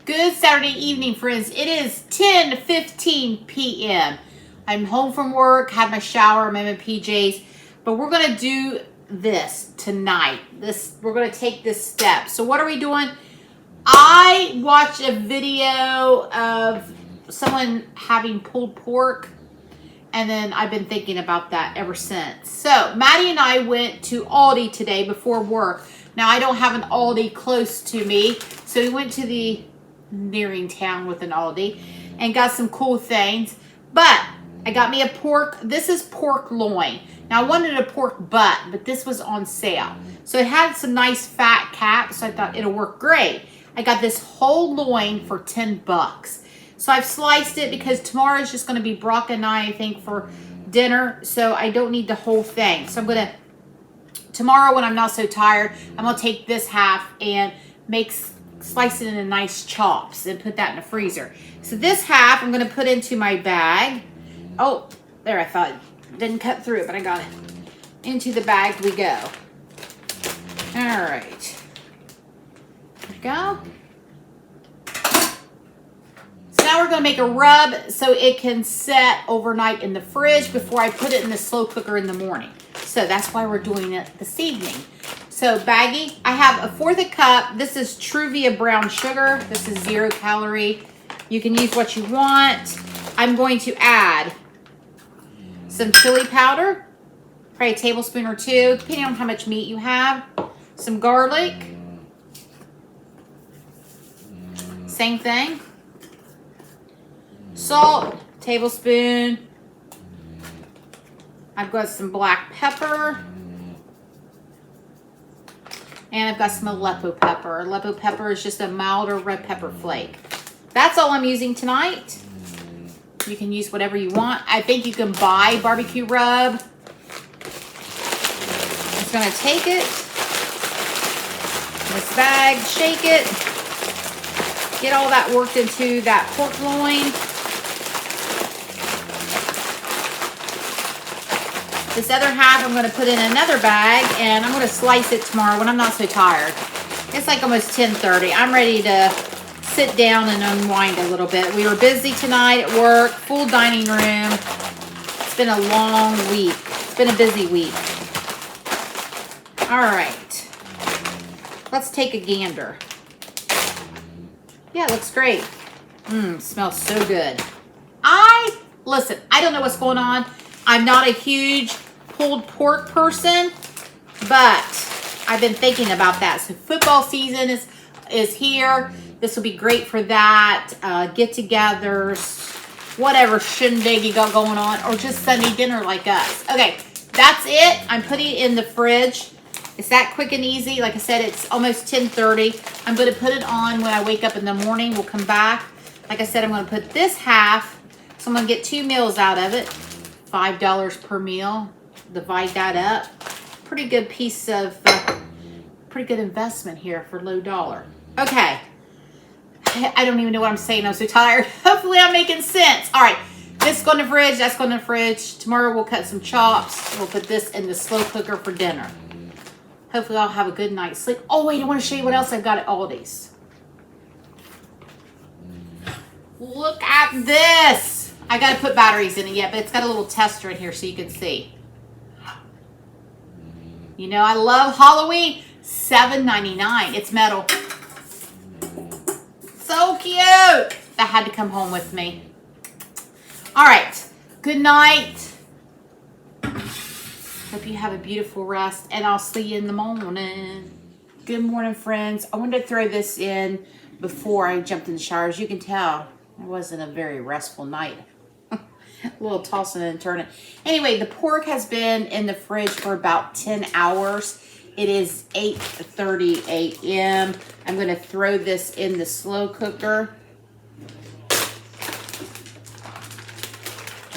Good Saturday evening, friends. It is 10:15 p.m. I'm home from work, had my shower, I'm in my PJs, but we're going to do this tonight. We're going to take this step. So what are we doing? I watched a video of someone having pulled pork, and then I've been thinking about that ever since. So Maddie and I went to Aldi today before work. Now I don't have an Aldi close to me, so we went to the nearing town with an Aldi and got some cool things. But I got me a pork. This is pork loin. Now I wanted a pork butt, but this was on sale. So it had some nice fat caps, so I thought it'll work great. I got this whole loin for 10 bucks. So I've sliced it because tomorrow is just going to be Brock and I think, for dinner. So I don't need the whole thing. So I'm going to, tomorrow when I'm not so tired, I'm going to take this half and slice it into nice chops and put that in the freezer. So this half I'm going to put into my bag. Oh, there, I thought it didn't cut through it, but I got it. Into the bag we go. All right. There we go. So now we're going to make a rub so it can set overnight in the fridge before I put it in the slow cooker in the morning. So that's why we're doing it this evening. So baggie, I have 1/4 cup. This is Truvia brown sugar. This is 0 calorie. You can use what you want. I'm going to add some chili powder, probably a tablespoon or 2, depending on how much meat you have. Some garlic. Same thing. Salt, tablespoon. I've got some black pepper. And I've got some Aleppo pepper. Aleppo pepper is just a milder red pepper flake. That's all I'm using tonight. You can use whatever you want. I think you can buy barbecue rub. I'm just going to take it, this bag, shake it, get all that worked into that pork loin. This other half I'm going to put in another bag, and I'm going to slice it tomorrow when I'm not so tired. It's like almost 10:30. I'm ready to sit down and unwind a little bit. We were busy tonight at work, full dining room. It's been a long week. It's been a busy week. All right. Let's take a gander. Yeah, it looks great. Smells so good. Listen, I don't know what's going on. I'm not a huge pulled pork person, but I've been thinking about that. So football season is here. This will be great for that. Get-togethers, whatever shindig you got going on, or just Sunday dinner like us. Okay, that's it. I'm putting it in the fridge. It's that quick and easy. Like I said, it's almost 10:30. I'm going to put it on when I wake up in the morning. We'll come back. Like I said, I'm going to put this half, so I'm going to get 2 meals out of it. $5 per meal. Divide that up. Pretty good piece of, pretty good investment here for low dollar. Okay. I don't even know what I'm saying. I'm so tired. Hopefully I'm making sense. All right. This going in the fridge. That's going in the fridge. Tomorrow we'll cut some chops. We'll put this in the slow cooker for dinner. Hopefully I'll have a good night's sleep. Oh, wait. I want to show you what else I've got at Aldi's. Look at this. I got to put batteries in it yet, but it's got a little tester in here so you can see. You know, I love Halloween. $7.99. It's metal. So cute. That had to come home with me. All right. Good night. Hope you have a beautiful rest, and I'll see you in the morning. Good morning, friends. I wanted to throw this in before I jumped in the shower. As you can tell, it wasn't a very restful night. A little tossing and turning. Anyway, the pork has been in the fridge for about 10 hours. It is 8:30 a.m. I'm going to throw this in the slow cooker.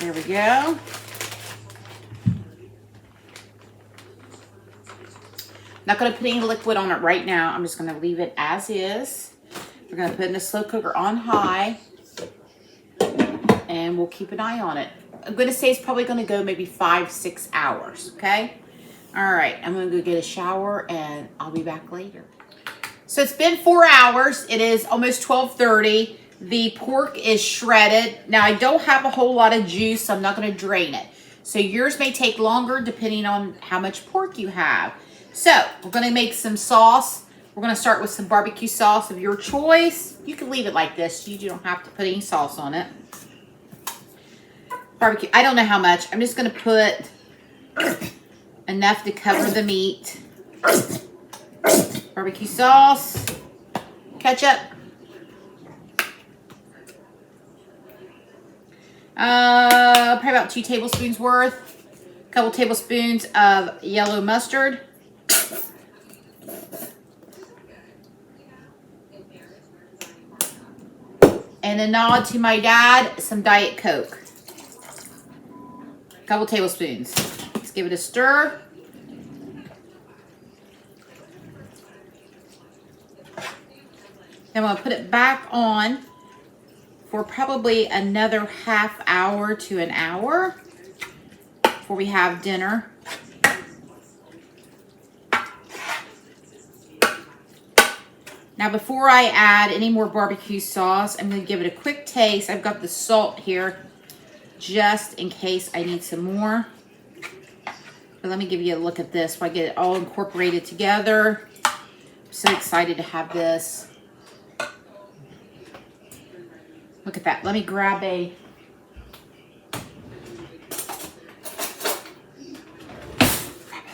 There we go. Not going to put any liquid on it right now. I'm just going to leave it as is. We're going to put it in the slow cooker on high. And we'll keep an eye on it. I'm going to say it's probably going to go maybe 5-6 hours, okay? All right, I'm going to go get a shower, and I'll be back later. So it's been 4 hours. It is almost 12:30. The pork is shredded. Now I don't have a whole lot of juice, so I'm not going to drain it. So yours may take longer depending on how much pork you have. So we're going to make some sauce. We're going to start with some barbecue sauce of your choice. You can leave it like this. You don't have to put any sauce on it. Barbecue, I don't know how much. I'm just going to put enough to cover the meat. Barbecue sauce, ketchup, probably about 2 tablespoons worth, a couple tablespoons of yellow mustard, and a nod to my dad, some Diet Coke, a couple tablespoons. Let's give it a stir. Then I'm going to put it back on for probably another half hour to an hour before we have dinner. Now before I add any more barbecue sauce, I'm going to give it a quick taste. I've got the salt here just in case I need some more. But let me give you a look at this so I get it all incorporated together. I'm so excited to have this. Look at that. Let me grab a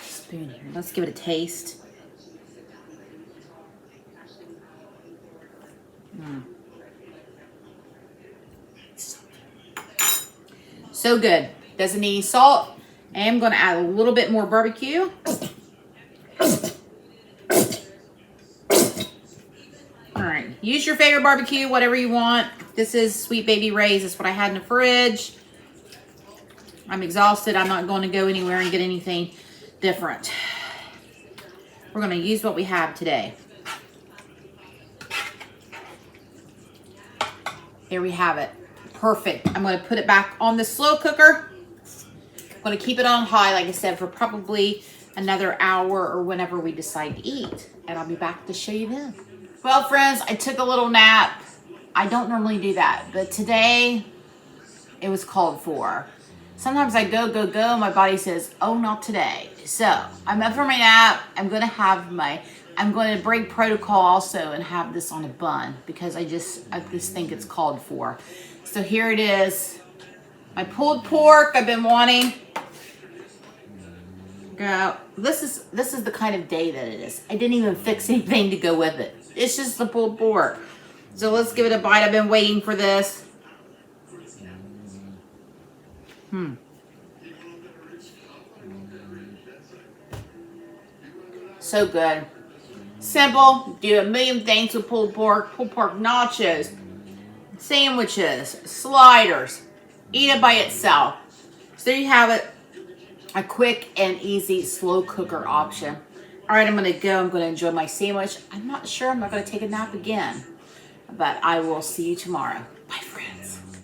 spoon here. Let's give it a taste. So good. Doesn't need any salt. I am going to add a little bit more barbecue. Alright, use your favorite barbecue, whatever you want. This is Sweet Baby Ray's. That's what I had in the fridge. I'm exhausted. I'm not going to go anywhere and get anything different. We're going to use what we have today. Here we have it. Perfect. I'm going to put it back on the slow cooker. I'm going to keep it on high, like I said, for probably another hour or whenever we decide to eat. And I'll be back to show you then. Well, friends, I took a little nap. I don't normally do that, but today it was called for. Sometimes I go, my body says, oh, not today. So I'm up for my nap. I'm going to break protocol also and have this on a bun because I just think it's called for. So here it is. My pulled pork I've been wanting. Girl, this is the kind of day that it is. I didn't even fix anything to go with it. It's just the pulled pork. So let's give it a bite. I've been waiting for this. So good. Simple. Do a million things with pulled pork nachos, sandwiches, sliders. Eat it by itself. So there you have it. A quick and easy slow cooker option. All right, I'm going to go. I'm going to enjoy my sandwich. I'm not sure. I'm not going to take a nap again. But I will see you tomorrow.